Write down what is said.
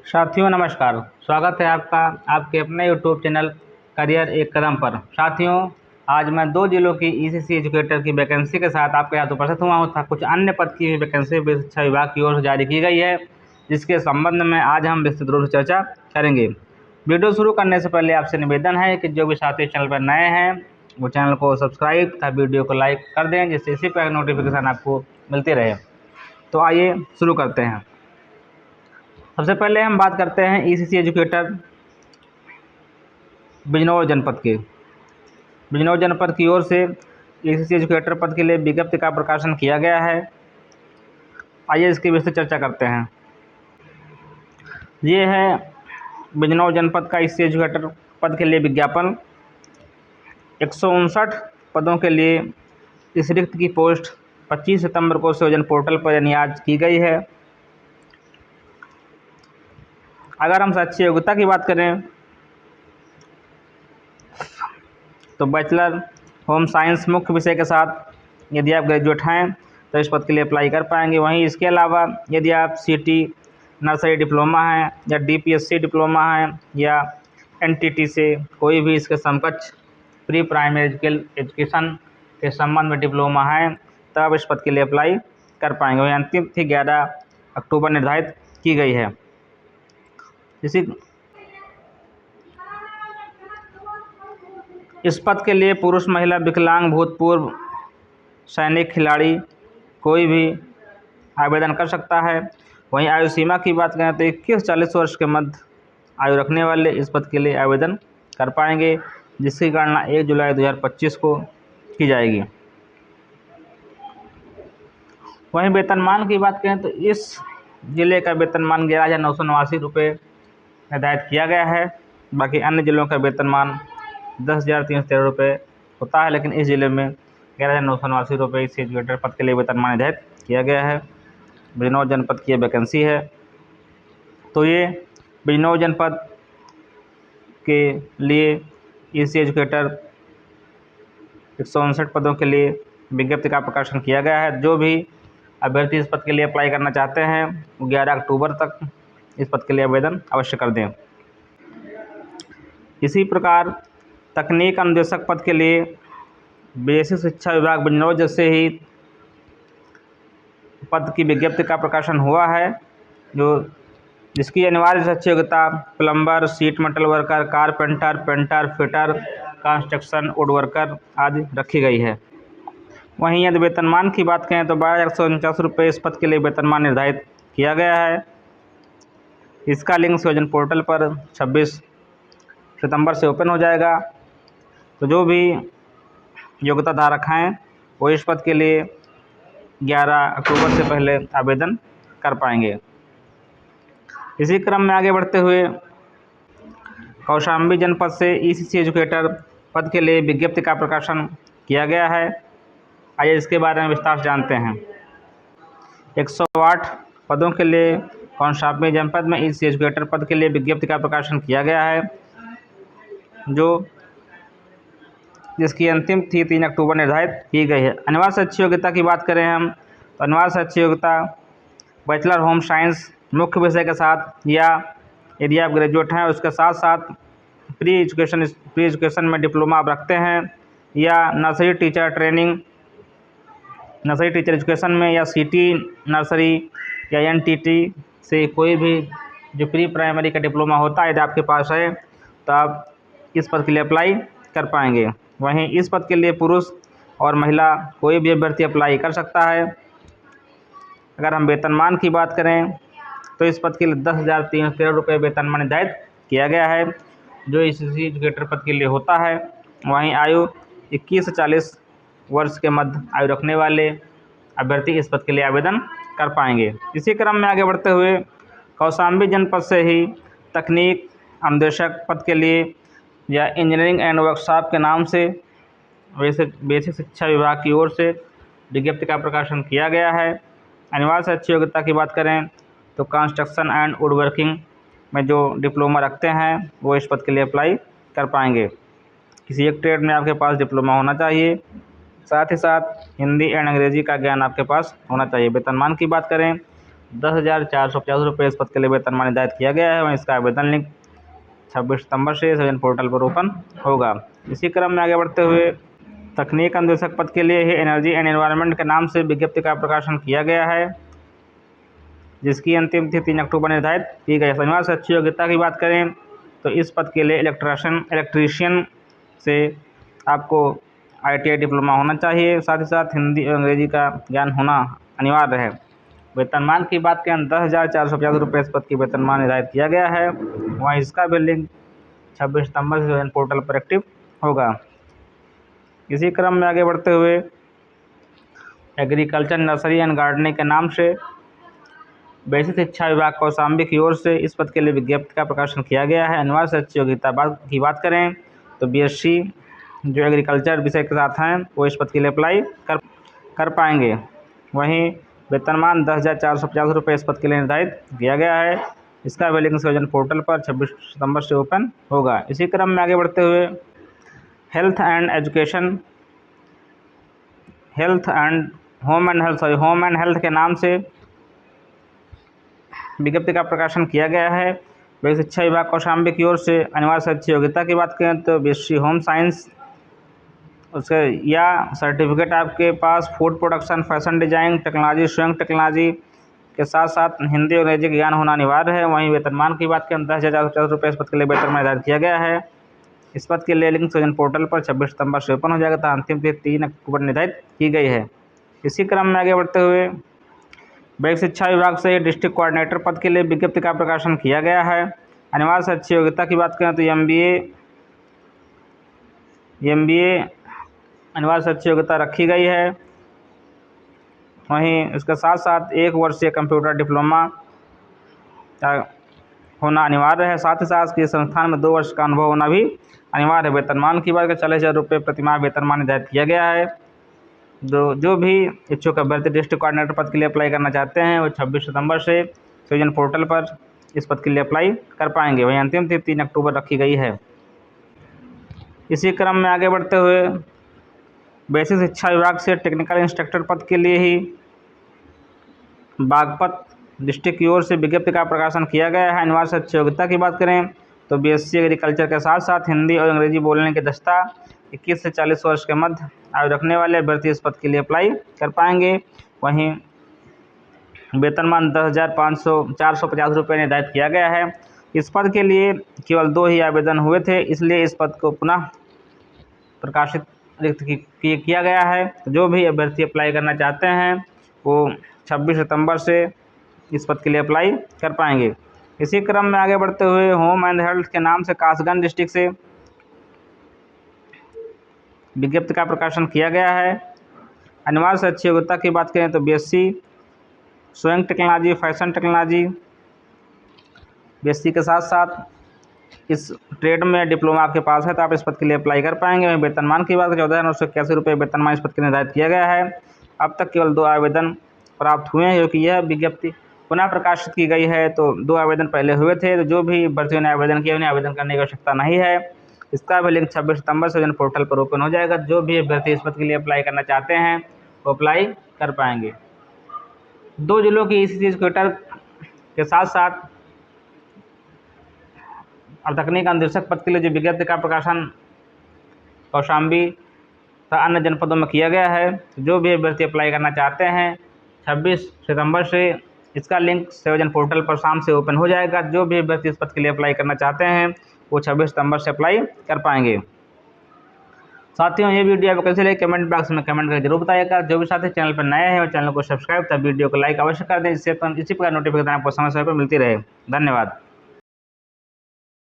साथियों नमस्कार। स्वागत है आपका आपके अपने यूट्यूब चैनल करियर एक कदम पर। साथियों, आज मैं 2 जिलों की ईसीसी एजुकेटर की वैकेंसी के साथ आपके साथ उपस्थित हुआ हूँ। कुछ अन्य पद की वैकेंसी शिक्षा विभाग की ओर से जारी की गई है, जिसके संबंध में आज हम विस्तृत रूप से चर्चा करेंगे। वीडियो शुरू करने से पहले आपसे निवेदन है कि जो भी साथी चैनल पर नए हैं वो चैनल को सब्सक्राइब तथा वीडियो को लाइक कर दें, जिससे इसी प्रकार नोटिफिकेशन आपको मिलती रहे। तो आइए शुरू करते हैं। सबसे पहले हम बात करते हैं ईसीसी एजुकेटर बिजनौर जनपद के। बिजनौर जनपद की ओर से ईसीसी एजुकेटर पद के लिए विज्ञप्ति का प्रकाशन किया गया है। आइए इसकी विस्तृत चर्चा करते हैं। ये है बिजनौर जनपद का ईसीसी एजुकेटर पद के लिए विज्ञापन। 159 पदों के लिए इस रिक्त की पोस्ट 25 सितंबर को सृजन पोर्टल पर यानी आज की गई है। अगर हम शैक्षिक योग्यता की बात करें तो बैचलर होम साइंस मुख्य विषय के साथ यदि आप ग्रेजुएट हैं तो इस पद के लिए अप्लाई कर पाएंगे। वहीं इसके अलावा यदि आप सीटी नर्सरी डिप्लोमा हैं या डीपीएससी डिप्लोमा हैं या एनटीटी से कोई भी इसके समकक्ष प्री प्राइमरी एजुकेशन के संबंध में डिप्लोमा है तब इस पद के लिए अप्लाई कर पाएंगे। वहीं अंतिम तिथि 11 अक्टूबर निर्धारित की गई है। इस पद के लिए पुरुष महिला विकलांग भूतपूर्व सैनिक खिलाड़ी कोई भी आवेदन कर सकता है। वहीं आयु सीमा की बात करें तो 21-40 वर्ष के मध्य आयु रखने वाले इस पद के लिए आवेदन कर पाएंगे, जिसकी गणना 1 जुलाई 2025 को की जाएगी। वहीं वेतनमान की बात करें तो इस जिले का वेतनमान 11,989 रुपये निर्धारित किया गया है। बाकी अन्य जिलों का वेतनमान 10,313 रुपये होता है, लेकिन इस जिले में 11,989 रुपये इस एजुकेटर पद के लिए वेतनमान निर्धारित किया गया है। बिजनौर जनपद की वैकेंसी है। तो ये बिजनौर जनपद के लिए ईसीसी एजुकेटर 159 पदों के लिए विज्ञप्ति का प्रकाशन किया गया है। जो भी अभ्यर्थी इस पद के लिए अप्लाई करना चाहते हैं वो 11 अक्टूबर तक इस पद के लिए आवेदन अवश्य कर दें। इसी प्रकार तकनीक अनुदेशक पद के लिए बेसिक शिक्षा विभाग बिजनौर जैसे ही पद की विज्ञप्ति का प्रकाशन हुआ है, जिसकी अनिवार्य शैक्षिक योग्यता plumber, sheet metal worker, carpenter, painter, fitter, construction, would worker आदि रखी गई है। वहीं यदि वेतनमान की बात करें तो 12,149 रुपये इस पद के लिए वेतनमान निर्धारित किया गया है। इसका लिंक सृजन पोर्टल पर 26 सितंबर से ओपन हो जाएगा। तो जो भी योग्यता धारक हैं वो इस पद के लिए 11 अक्टूबर से पहले आवेदन कर पाएंगे। इसी क्रम में आगे बढ़ते हुए कौशाम्बी जनपद से ईसीसी एजुकेटर पद के लिए विज्ञप्ति का प्रकाशन किया गया है। आइए इसके बारे में विस्तार से जानते हैं। 108 पदों के लिए कौशाम्बी जनपद में ईसीसी एजुकेटर पद के लिए विज्ञप्ति का प्रकाशन किया गया है, जिसकी अंतिम तिथि 3 अक्टूबर निर्धारित की गई है। अनिवार्य शैक्षिक योग्यता की बात करें हम तो अनिवार्य शैक्षिक योग्यता बैचलर होम साइंस मुख्य विषय के साथ या यदि आप ग्रेजुएट हैं उसके साथ साथ प्री एजुकेशन में डिप्लोमा आप रखते हैं या नर्सरी टीचर एजुकेशन में या सिटी नर्सरी या एनटीटी से कोई भी जो प्री प्राइमरी का डिप्लोमा होता है यदि आपके पास है तो आप इस पद के लिए अप्लाई कर पाएंगे। वहीं इस पद के लिए पुरुष और महिला कोई भी अभ्यर्थी अप्लाई कर सकता है। अगर हम वेतनमान की बात करें तो इस पद के लिए 10,313 रुपये वेतनमान निर्धारित किया गया है, जो ईसीसी एजुकेटर पद के लिए होता है। वहीं आयु 21 से 40 वर्ष के मध्य आयु रखने वाले अभ्यर्थी इस पद के लिए आवेदन कर पाएंगे। इसी क्रम में आगे बढ़ते हुए कौशाम्बी जनपद से ही तकनीक अनुदेशक पद के लिए या इंजीनियरिंग एंड वर्कशॉप के नाम से बेसिक शिक्षा विभाग की ओर से विज्ञप्ति का प्रकाशन किया गया है। अनिवार्य शैक्षिक योग्यता की बात करें तो कंस्ट्रक्शन एंड वुड वर्किंग में जो डिप्लोमा रखते हैं वो इस पद के लिए अप्लाई कर पाएंगे। किसी एक ट्रेड में आपके पास डिप्लोमा होना चाहिए, साथ ही साथ हिंदी एंड अंग्रेजी का ज्ञान आपके पास होना चाहिए। वेतनमान की बात करें ₹10,450 इस पद के लिए वेतनमान निर्धारित किया गया है। वहीं इसका आवेदन लिंक 26 सितंबर से सृजन पोर्टल पर ओपन होगा। इसी क्रम में आगे बढ़ते हुए तकनीक अनुदेशक पद के लिए ही एनर्जी एंड एनवायरनमेंट के नाम से विज्ञप्ति का प्रकाशन किया गया है, जिसकी अंतिम तिथि 3 अक्टूबर निर्धारित की गई है। अनिवार्य से अच्छी योग्यता की बात करें तो इस पद के लिए इलेक्ट्रीशियन से आपको ITI डिप्लोमा होना चाहिए, साथ ही साथ हिंदी और अंग्रेजी का ज्ञान होना अनिवार्य है। वेतनमान की बात करें ₹10,450 इस पद की वेतनमान निर्धारित किया गया है। वहीं इसका भी लिंक 26 सितंबर से पोर्टल पर एक्टिव होगा। इसी क्रम में आगे बढ़ते हुए एग्रीकल्चर नर्सरी एंड गार्डनिंग के नाम से बेसिक शिक्षा विभाग कौशाम्बी की ओर से इस पद के लिए विज्ञप्ति का प्रकाशन किया गया है। अनिवार्य से अच्छी योग्यता की बात करें तो BSc जो एग्रीकल्चर विषय के साथ हैं वो इस पद के लिए अप्लाई कर पाएंगे। वहीं वेतनमान ₹10,450 इस पद के लिए निर्धारित किया गया है। इसका भी लिंक सृजन पोर्टल पर 26 सितंबर से ओपन होगा। इसी क्रम में आगे बढ़ते हुए हेल्थ एंड हेल्थ के नाम से विज्ञप्ति का प्रकाशन किया गया है। बेसिक शिक्षा विभाग कौशाम्बी की ओर से अनिवार्य से अच्छी योग्यता की बात करें तो BSc होम साइंस उसके या सर्टिफिकेट आपके पास food production, fashion design, technology, Swayam technology के साथ साथ हिंदी और अंग्रेजी ज्ञान होना अनिवार्य है। वहीं वेतनमान की बात करें ₹10,450 इस पद के लिए वेतनमान निर्धारित किया गया है। इस पद के लिए लिंक सृजन पोर्टल पर 26 सितंबर से ओपन हो जाएगा तथा अंतिम तिथि 3 अक्टूबर निर्धारित की गई है। इसी क्रम में आगे बढ़ते हुए बेसिक शिक्षा विभाग से डिस्ट्रिक्ट कोऑर्डिनेटर पद के लिए विज्ञप्ति का प्रकाशन किया गया है। अनिवार्य से अच्छी योग्यता की बात करें तो MBA अनिवार्य से अच्छी योग्यता रखी गई है। वहीं इसके साथ साथ 1 वर्षीय कंप्यूटर डिप्लोमा होना अनिवार्य है। साथ ही साथ किसी संस्थान में 2 वर्ष का अनुभव होना भी अनिवार्य है। वेतनमान की बात करें ₹40,000 प्रतिमाह वेतनमान निर्धारित किया गया है। जो भी इच्छुक अभ्यर्थी डिस्ट्रिक्ट कोऑर्डिनेटर पद के लिए अप्लाई करना चाहते हैं वो 26 सितंबर से सृजन पोर्टल पर इस पद के लिए अप्लाई कर पाएंगे। वहीं अंतिम तिथि 3 अक्टूबर रखी गई है। इसी क्रम में आगे बढ़ते हुए बेसिक शिक्षा विभाग से टेक्निकल इंस्ट्रक्टर पद के लिए ही बागपत डिस्ट्रिक्ट की ओर से विज्ञप्ति का प्रकाशन किया गया है। अनिवार्य से अच्छी योग्यता की बात करें तो BSc एग्रीकल्चर के साथ साथ हिंदी और अंग्रेजी बोलने की दक्षता 21 से 40 वर्ष के मध्य आयु रखने वाले अभ्यर्थी इस पद के लिए अप्लाई कर पाएंगे। वहीं वेतनमान ₹10,450 निर्धारित किया गया है। इस पद के लिए केवल 2 ही आवेदन हुए थे, इसलिए इस पद को पुनः प्रकाशित किया गया है। तो जो भी अभ्यर्थी अप्लाई करना चाहते हैं वो 26 सितंबर से इस पद के लिए अप्लाई कर पाएंगे। इसी क्रम में आगे बढ़ते हुए होम एंड हेल्थ के नाम से कासगंज डिस्ट्रिक्ट से विज्ञप्ति का प्रकाशन किया गया है। अनिवार्य से अच्छी योग्यता की बात करें तो BSc स्वयं टेक्नोलॉजी, फैशन टेक्नोलॉजी, BSc के साथ साथ इस ट्रेड में डिप्लोमा आपके पास है तो आप इस पद के लिए अप्लाई कर पाएंगे। वेतनमान की बात करें ₹14,981 वेतनमान इस पद के निर्धारित किया गया है। अब तक केवल 2 आवेदन प्राप्त हुए हैं, क्योंकि यह विज्ञप्ति पुनः प्रकाशित की गई है। तो 2 आवेदन पहले हुए थे, तो जो भी अभ्यर्थियों ने आवेदन किया उन्हें आवेदन करने की आवश्यकता नहीं है। इसका भी लिंक 26 सितंबर से पोर्टल पर ओपन हो जाएगा। जो भी अभ्यर्थी इस पद के लिए अप्लाई करना चाहते हैं वो अप्लाई कर पाएंगे। 2 जिलों की ECC एजुकेटर के साथ साथ और तकनीक अनुदेशक पद के लिए जो विज्ञप्ति का प्रकाशन कौशाम्बी तथा अन्य जनपदों में किया गया है, जो भी अभ्यर्थी अप्लाई करना चाहते हैं 26 सितंबर से इसका लिंक सृजन पोर्टल पर शाम से ओपन हो जाएगा। जो भी अभ्यर्थी इस पद के लिए अप्लाई करना चाहते हैं वो 26 सितंबर से अप्लाई कर पाएंगे। साथियों, ये वीडियो आपको कैसे लगी कमेंट बॉक्स में कमेंट करके जरूर बताइएगा। जो भी साथी चैनल पर नए हैं वो चैनल को सब्सक्राइब तथा वीडियो को लाइक अवश्य कर दें, जिससे इसी प्रकार नोटिफिकेशन आपको समय समय पर मिलती रहे। धन्यवाद।